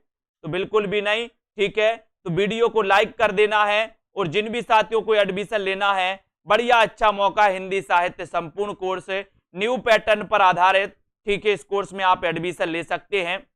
तो बिल्कुल भी नहीं, ठीक है। तो वीडियो को लाइक कर देना है और जिन भी साथियों को एडमिशन लेना है, बढ़िया अच्छा मौका, हिंदी साहित्य संपूर्ण कोर्स है, न्यू पैटर्न पर आधारित, ठीक है। इस कोर्स में आप एडमिशन ले सकते हैं।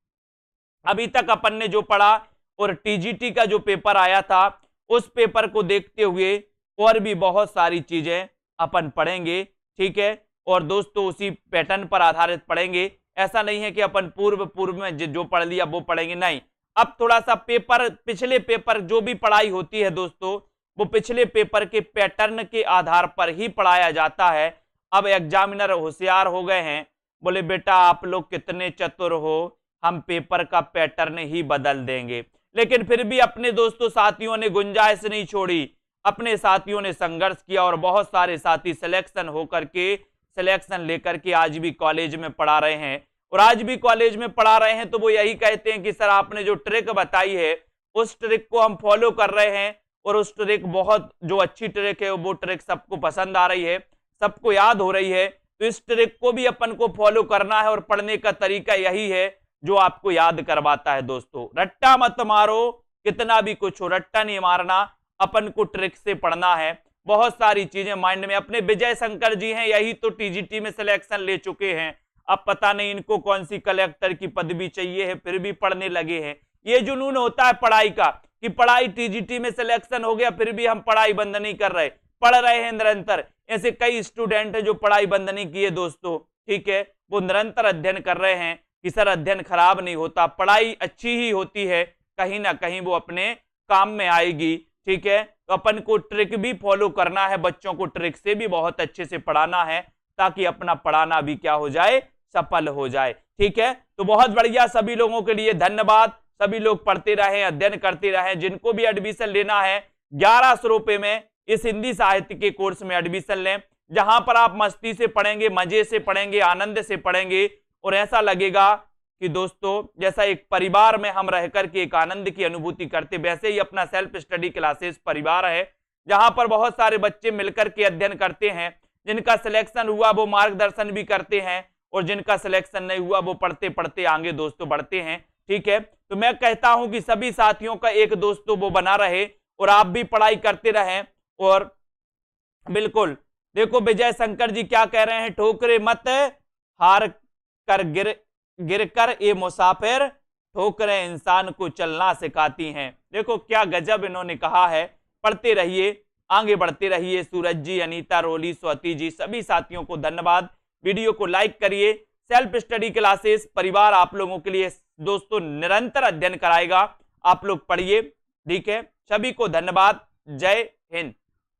अभी तक अपन ने जो पढ़ा और टीजीटी का जो पेपर आया था, उस पेपर को देखते हुए और भी बहुत सारी चीजें अपन पढ़ेंगे, ठीक है। और दोस्तों उसी पैटर्न पर आधारित पढ़ेंगे, ऐसा नहीं है कि अपन पूर्व में जो पढ़ लिया वो पढ़ेंगे, नहीं। अब थोड़ा सा पेपर, पिछले पेपर जो भी पढ़ाई होती है दोस्तों, वो पिछले पेपर के पैटर्न के आधार पर ही पढ़ाया जाता है। अब एग्जामिनर होशियार हो गए हैं, बोले बेटा आप लोग कितने चतुर हो, हम पेपर का पैटर्न ही बदल देंगे। लेकिन फिर भी अपने दोस्तों साथियों ने गुंजाइश नहीं छोड़ी, अपने साथियों ने संघर्ष किया और बहुत सारे साथी सिलेक्शन होकर के, सिलेक्शन लेकर के आज भी कॉलेज में पढ़ा रहे हैं। और आज भी कॉलेज में पढ़ा रहे हैं तो वो यही कहते हैं कि सर आपने जो ट्रिक बताई है उस ट्रिक को हम फॉलो कर रहे हैं, और उस ट्रिक बहुत जो अच्छी ट्रिक है वो ट्रिक सबको पसंद आ रही है, सबको याद हो रही है। तो इस ट्रिक को भी अपन को फॉलो करना है और पढ़ने का तरीका यही है जो आपको याद करवाता है दोस्तों। रट्टा मत मारो, कितना भी कुछ हो रट्टा नहीं मारना, अपन को ट्रिक से पढ़ना है। बहुत सारी चीजें माइंड में, अपने विजय शंकर जी हैं, यही तो टीजीटी में सिलेक्शन ले चुके हैं। अब पता नहीं इनको कौन सी कलेक्टर की पदवी चाहिए है, फिर भी पढ़ने लगे हैं। ये जुनून होता है पढ़ाई का कि पढ़ाई टीजीटी में सिलेक्शन हो गया फिर भी हम पढ़ाई बंद नहीं कर रहे, पढ़ रहे हैं निरंतर। ऐसे कई स्टूडेंट हैं जो पढ़ाई बंद नहीं किए दोस्तों, ठीक है, वो निरंतर अध्ययन कर रहे हैं कि सर अध्ययन खराब नहीं होता, पढ़ाई अच्छी ही होती है, कहीं ना कहीं वो अपने काम में आएगी, ठीक है। तो अपन को ट्रिक भी फॉलो करना है, बच्चों को ट्रिक से भी बहुत अच्छे से पढ़ाना है ताकि अपना पढ़ाना भी क्या हो जाए, सफल हो जाए, ठीक है। तो बहुत बढ़िया, सभी लोगों के लिए धन्यवाद। सभी लोग पढ़ते रहे, अध्ययन करते रहे। जिनको भी एडमिशन लेना है 1100 रुपए में इस हिंदी साहित्य के कोर्स में एडमिशन लें, जहां पर आप मस्ती से पढ़ेंगे, मजे से पढ़ेंगे, आनंद से पढ़ेंगे और ऐसा लगेगा कि दोस्तों जैसा एक परिवार में हम रह करके एक आनंद की अनुभूति करते, वैसे ही अपना सेल्फ स्टडी क्लासेस परिवार है, जहां पर बहुत सारे बच्चे मिलकर के अध्ययन करते हैं। जिनका सिलेक्शन हुआ वो मार्गदर्शन भी करते हैं और जिनका सिलेक्शन नहीं हुआ वो पढ़ते पढ़ते आगे दोस्तों बढ़ते हैं, ठीक है। तो मैं कहता हूं कि सभी साथियों का एक दोस्तों वो बना रहे और आप भी पढ़ाई करते रहें। और बिल्कुल देखो विजय शंकर जी क्या कह रहे हैं, ठोकरे मत हार कर गिर कर ये मुसाफिर, ठोकरें इंसान को चलना सिखाती हैं। देखो क्या गजब इन्होंने कहा है। पढ़ते रहिए, आगे बढ़ते रहिए। सूरज जी, अनीता, रोली, स्वाति जी, सभी साथियों को धन्यवाद। वीडियो को लाइक करिए। सेल्फ स्टडी क्लासेस परिवार आप लोगों के लिए दोस्तों निरंतर अध्ययन कराएगा, आप लोग पढ़िए, ठीक है। सभी को धन्यवाद। जय हिंद।